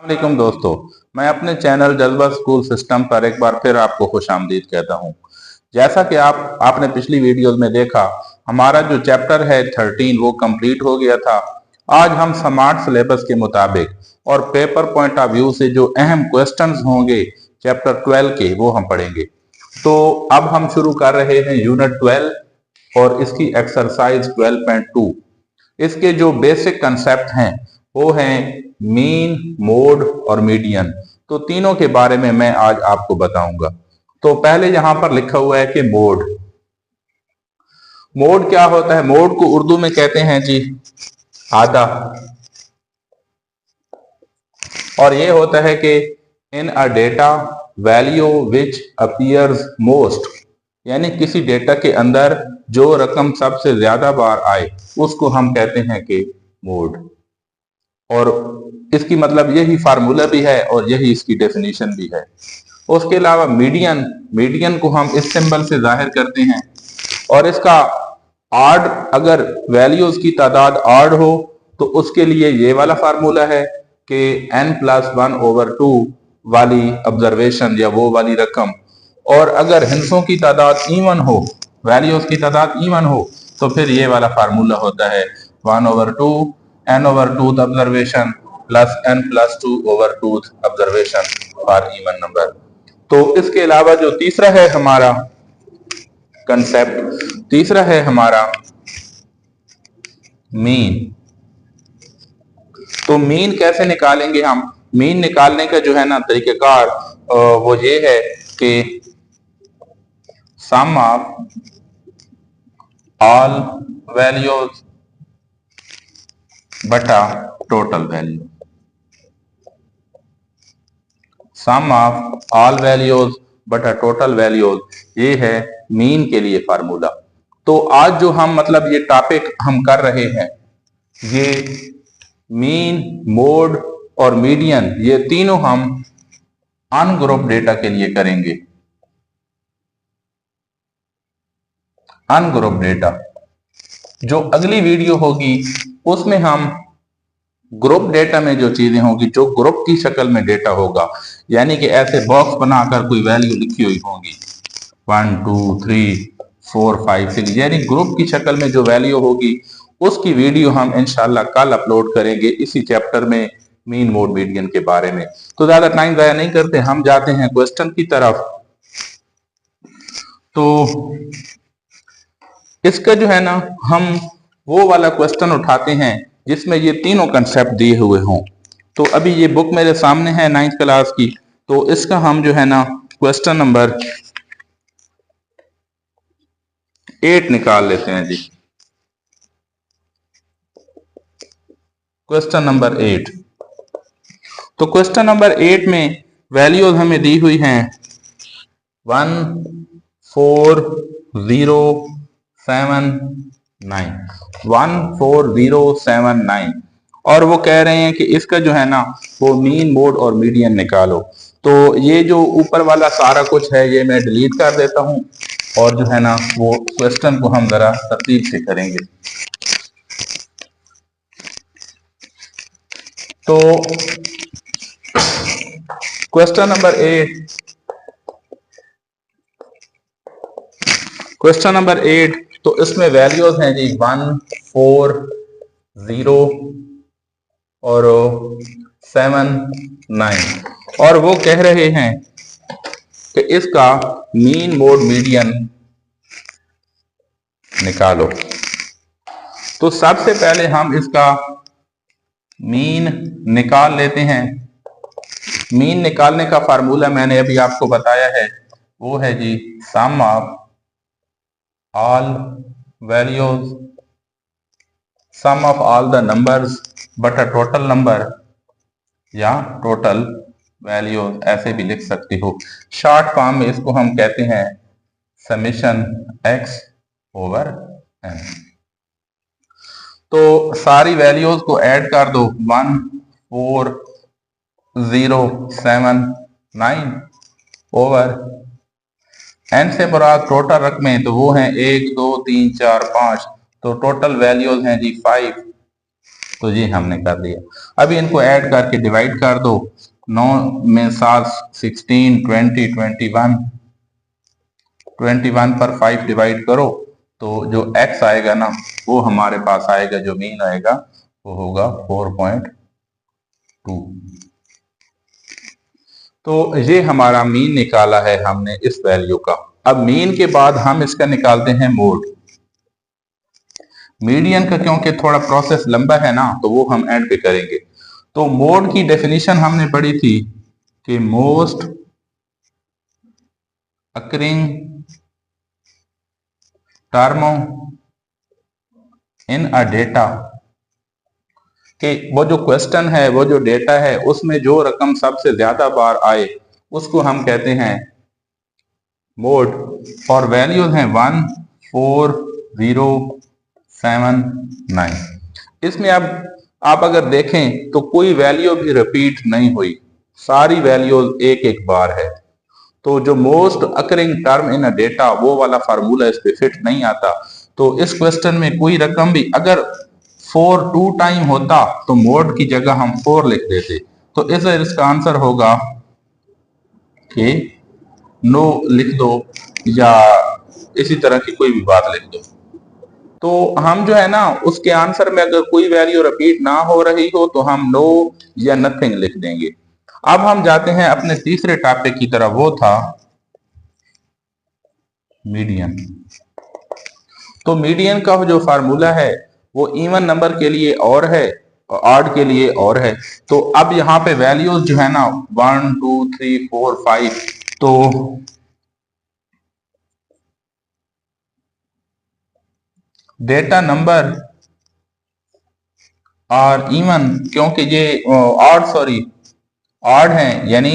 वालेकुम दोस्तों, मैं अपने चैनल जज्बा स्कूल सिस्टम पर एक बार फिर आपको खुशामदीद कहता हूँ। जैसा कि आपने पिछली वीडियोस में देखा, हमारा जो चैप्टर है 13 वो कंप्लीट हो गया था। आज हम स्मार्ट सिलेबस के मुताबिक और पेपर पॉइंट ऑफ व्यू से जो अहम क्वेश्चंस होंगे चैप्टर 12 के वो हम पढ़ेंगे। तो अब हम शुरू कर रहे हैं यूनिट 12 और इसकी एक्सरसाइज 12.2। इसके जो बेसिक कंसेप्ट हैं वो हैं मीन, मोड और मीडियन। तो तीनों के बारे में मैं आज आपको बताऊंगा। तो पहले यहां पर लिखा हुआ है कि मोड। मोड क्या होता है? मोड को उर्दू में कहते हैं जी आधा। और ये होता है कि in a data value which appears most, यानी किसी डेटा के अंदर जो रकम सबसे ज्यादा बार आए उसको हम कहते हैं कि मोड। और इसकी मतलब यही फार्मूला भी है और यही इसकी डेफिनेशन भी है। उसके अलावा मीडियन, मीडियन को हम इस सिंबल से जाहिर करते हैं। और इसका आड, अगर वैल्यूज की तादाद आड हो तो उसके लिए ये वाला फार्मूला है कि n+1/2 वाली ऑब्जर्वेशन या वो वाली रकम। और अगर हिस्सों की तादाद इवन हो, वैल्यूज की तादाद इवन हो, तो फिर ये वाला फार्मूला होता है 1/2 n/2 observation plus n+2/2 observation for even number. तो इसके अलावा जो तीसरा है हमारा कंसेप्ट, तीसरा है हमारा मीन। तो मीन कैसे निकालेंगे हम? मीन निकालने का जो है ना तरीकेकार वो ये है कि सम ऑफ ऑल वैल्यूज बटा total value, sum of all values बटा टोटल वैल्यूज, ये है मीन के लिए फार्मूला। तो आज जो हम मतलब ये टॉपिक हम कर रहे हैं, ये मीन, मोड और मीडियन, ये तीनों हम अनग्रुप डेटा के लिए करेंगे। अनग्रुप डेटा, जो अगली वीडियो होगी उसमें हम ग्रुप डेटा में जो चीजें होंगी, जो ग्रुप की शक्ल में डेटा होगा, यानी कि ऐसे बॉक्स बनाकर कोई वैल्यू लिखी हुई होगी 1 2 3 4 5 6, यानी ग्रुप की शक्ल में जो वैल्यू होगी उसकी वीडियो हम इंशाल्लाह कल अपलोड करेंगे इसी चैप्टर में, मीन, मोड, मीडियन के बारे में। तो ज्यादा टाइम जाया नहीं करते, हम जाते हैं क्वेश्चन की तरफ। तो इसका जो है ना, हम वो वाला क्वेश्चन उठाते हैं जिसमें ये तीनों कंसेप्ट दिए हुए हों। तो अभी ये बुक मेरे सामने है 9th क्लास की, तो इसका हम जो है ना क्वेश्चन नंबर 8 निकाल लेते हैं जी। Question number 8। तो क्वेश्चन नंबर 8 में वैल्यूज हमें दी हुई हैं 1 4 0 7 9, 1 4 0 7 9। और वो कह रहे हैं कि इसका जो है ना वो मीन, मोड और मीडियन निकालो। तो ये जो ऊपर वाला सारा कुछ है ये मैं डिलीट कर देता हूं और जो है ना वो क्वेश्चन को हम जरा तरतीब से करेंगे। तो क्वेश्चन नंबर 8, क्वेश्चन नंबर 8, तो इसमें वैल्यूज हैं जी 1 4 0 और 7 9। और वो कह रहे हैं कि इसका मीन, मोड, मीडियन निकालो। तो सबसे पहले हम इसका मीन निकाल लेते हैं। मीन निकालने का फार्मूला मैंने अभी आपको बताया है, वो है जी sum of all values, sum of all the numbers बटा टोटल नंबर, या टोटल वैल्यूज ऐसे भी लिख सकते हो। शॉर्ट फॉर्म में इसको हम कहते हैं समेशन x ओवर n। तो सारी वैल्यूज को ऐड कर दो, 1 4 0 7 9 ओवर n से मुराद टोटल रकमें, तो वो हैं 1 2 3 4 5। तो टोटल वैल्यूज हैं जी 5 तो ये हमने कर दिया। अभी इनको ऐड करके डिवाइड कर दो। 9 में 7, 16, 20, 21, 21 पर 5 डिवाइड करो तो जो x आएगा ना वो हमारे पास आएगा, जो मीन आएगा वो होगा 4.2। तो ये हमारा मीन निकाला है हमने इस वैल्यू का। अब मीन के बाद हम इसका निकालते हैं मोड। मीडियन का क्योंकि थोड़ा प्रोसेस लंबा है ना तो वो हम एंड पे करेंगे। तो मोड की डेफिनेशन हमने पढ़ी थी कि most occurring term in a data, कि वो जो क्वेश्चन है, वो जो डेटा है, उसमें जो रकम सबसे ज्यादा बार आए उसको हम कहते हैं मोड। और वैल्यूज हैं 1, 4, 0, 7, 9। इसमें अब आप अगर देखें तो कोई वैल्यू भी रिपीट नहीं हुई, सारी वैल्यूज एक एक बार है। तो जो most occurring term in a data वो वाला फार्मूला इस पे फिट नहीं आता। तो इस क्वेश्चन में कोई रकम भी अगर 4 2 टाइम होता तो मोड की जगह हम 4 लिख देते। तो इसका आंसर होगा कि नो लिख दो या इसी तरह की कोई भी बात लिख दो। तो हम जो है ना उसके आंसर में अगर कोई वैल्यू रिपीट ना हो रही हो तो हम नो या नथिंग लिख देंगे। अब हम जाते हैं अपने तीसरे टॉपिक की तरफ, वो था मीडियन। तो मीडियन का जो फार्मूला है वो इवन नंबर के लिए और है और ऑड के लिए और है। तो अब यहाँ पे वैल्यूज जो है ना 1 2 3 4 5, तो डेटा नंबर और इवन, क्योंकि ये ऑड है यानी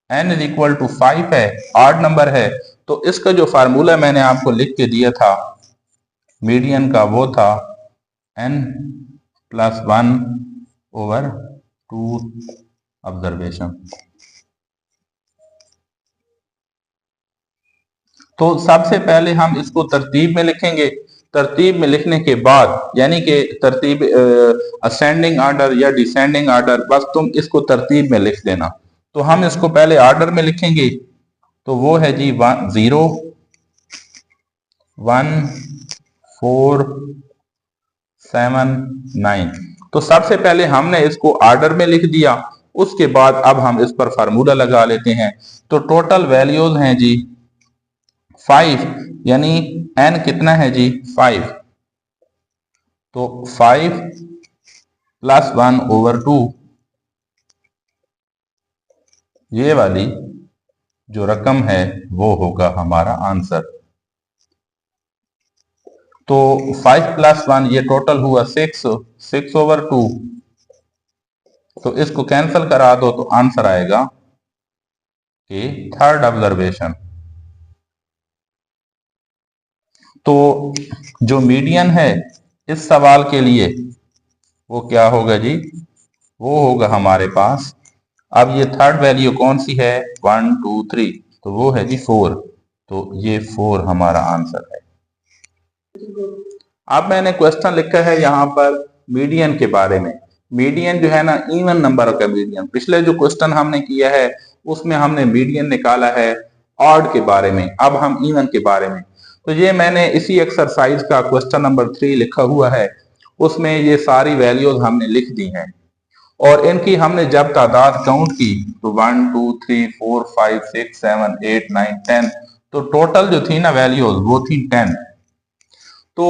n इज इक्वल टू 5 है, ऑड नंबर है। तो इसका जो फार्मूला मैंने आपको लिख के दिया था मीडियन का वो था n प्लस 1 ओवर 2 ऑब्जर्वेशन। तो सबसे पहले हम इसको तरतीब में लिखेंगे। तरतीब में लिखने के बाद यानी कि तरतीब असेंडिंग ऑर्डर या डिसेंडिंग ऑर्डर, बस तुम इसको तरतीब में लिख देना। तो हम इसको पहले ऑर्डर में लिखेंगे। तो वो है जी 0 1 4 7 9। तो सबसे पहले हमने इसको ऑर्डर में लिख दिया। उसके बाद अब हम इस पर फार्मूला लगा लेते हैं। तो टोटल वैल्यूज हैं जी 5, यानी n कितना है जी 5। तो 5 प्लस 1 ओवर 2, ये वाली जो रकम है वो होगा हमारा आंसर। तो 5 प्लस 1 ये टोटल हुआ 6 ओवर 2। तो इसको कैंसिल करा दो तो आंसर आएगा कि थर्ड ऑब्जर्वेशन। तो जो मीडियन है इस सवाल के लिए वो क्या होगा जी, वो होगा हमारे पास, अब ये थर्ड वैल्यू कौन सी है 1 2 3, तो वो है जी 4। तो ये 4 हमारा आंसर है। अब मैंने क्वेश्चन लिखा है यहाँ पर मीडियन के बारे में। मीडियन जो है ना इवन नंबर का मीडियन। पिछले जो क्वेश्चन हमने किया है उसमें हमने मीडियन निकाला है ऑड के बारे में, अब हम इवन के बारे में। तो ये मैंने इसी एक्सरसाइज का क्वेश्चन नंबर 3 लिखा हुआ है, उसमें ये सारी वैल्यूज हमने लिख दी हैं और इनकी हमने जब तादाद काउंट की तो 1 2 3 4 5 6 7 8 9 10, तो टोटल जो थी ना वैल्यूज वो थी 10। तो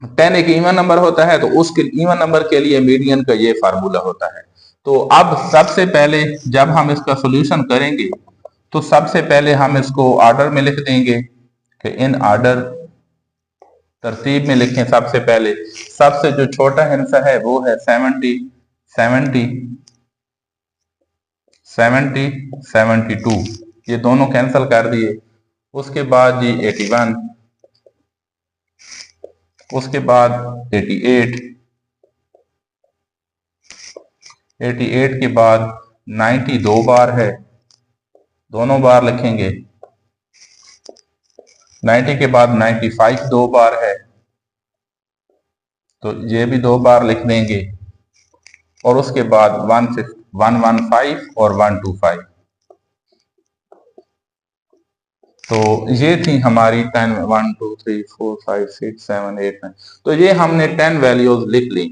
10 एक इवन नंबर होता है, तो उसके इवन नंबर के लिए मीडियन का ये फार्मूला होता है। तो अब सबसे पहले जब हम इसका सोल्यूशन करेंगे तो सबसे पहले हम इसको ऑर्डर में लिख देंगे कि इन ऑर्डर, तरतीब में लिखें। सबसे पहले सबसे जो छोटा हिस्सा है वो है 70 70 70 72, ये दोनों कैंसिल कर दिए। उसके बाद जी 81, उसके बाद 88, 88 के बाद 90 दो बार है, दोनों बार लिखेंगे। 90 के बाद 95 दो बार है, तो ये भी 2 बार लिख देंगे और उसके बाद 115 और 125। तो ये थी हमारी 10 1 2 3 4 5 6 7 8 9। तो ये हमने 10 वैल्यूज लिख ली।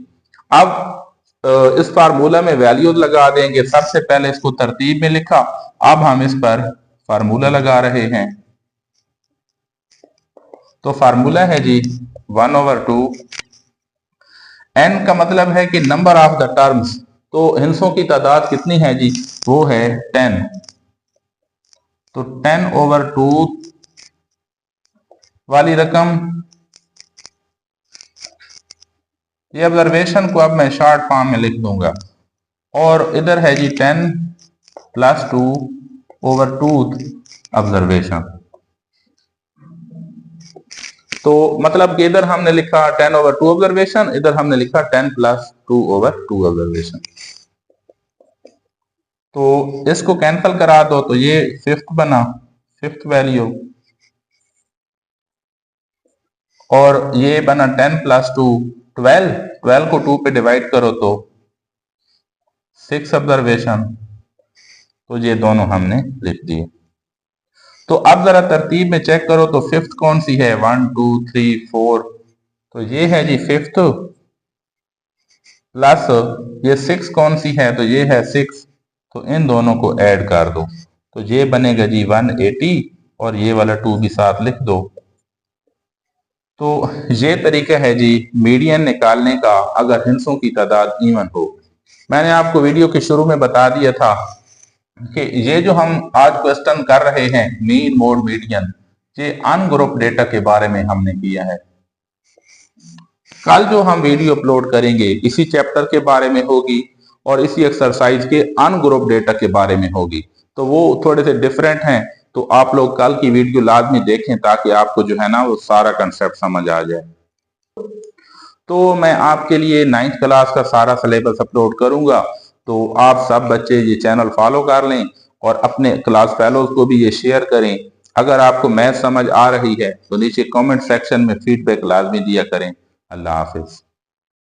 अब इस फार्मूला में वैल्यूज लगा देंगे। सबसे पहले इसको तरतीब में लिखा, अब हम इस पर फार्मूला लगा रहे हैं। तो फार्मूला है जी 1/2। n का मतलब है कि नंबर ऑफ द टर्म्स, तो हिस्सों की तादाद कितनी है जी, वो है 10। तो 10/2 वाली रकम, ये ऑब्जर्वेशन को अब मैं शॉर्ट फॉर्म में लिख दूंगा। और इधर है जी 10 + 2/2 ऑब्जर्वेशन। तो मतलब कि इधर हमने लिखा 10/2 ऑब्जर्वेशन, इधर हमने लिखा 10 + 2/2 ऑब्जर्वेशन। तो इसको कैंसिल करा दो तो ये 5th बना, 5th वैल्यू, और ये बना 10 + 2 12। 12 को 2 पे डिवाइड करो तो 6 ऑब्जर्वेशन। तो ये दोनों हमने लिख दिए। तो अब जरा तरतीब में चेक करो तो 5th कौन सी है, 1 2 3 4। तो ये है जी 5th, प्लस ये 6 कौन सी है, तो ये है 6। तो इन दोनों को ऐड कर दो तो ये बनेगा जी 180, और ये वाला 2 भी साथ लिख दो। तो ये तरीका है जी मीडियन निकालने का अगर हिस्सों की तादाद इवन हो। मैंने आपको वीडियो के शुरू में बता दिया था कि ये जो हम आज क्वेश्चन कर रहे हैं मीन मोड मीडियन, ये अनग्रुप डेटा के बारे में हमने किया है। कल जो हम वीडियो अपलोड करेंगे इसी चैप्टर के बारे में होगी और इसी एक्सरसाइज के अनग्रुप डेटा के बारे में होगी। तो वो थोड़े से डिफरेंट हैं, तो आप लोग कल की वीडियो लाजमी देखें ताकि आपको जो है ना वो सारा कंसेप्ट समझ आ जाए। तो मैं आपके लिए 9th क्लास का सारा सिलेबस अपलोड करूंगा, तो आप सब बच्चे ये चैनल फॉलो कर लें और अपने क्लास फेलोज को भी ये शेयर करें। अगर आपको मैथ समझ आ रही है तो नीचे कमेंट सेक्शन में फीडबैक लाजमी दिया करें। अल्लाह हाफिज।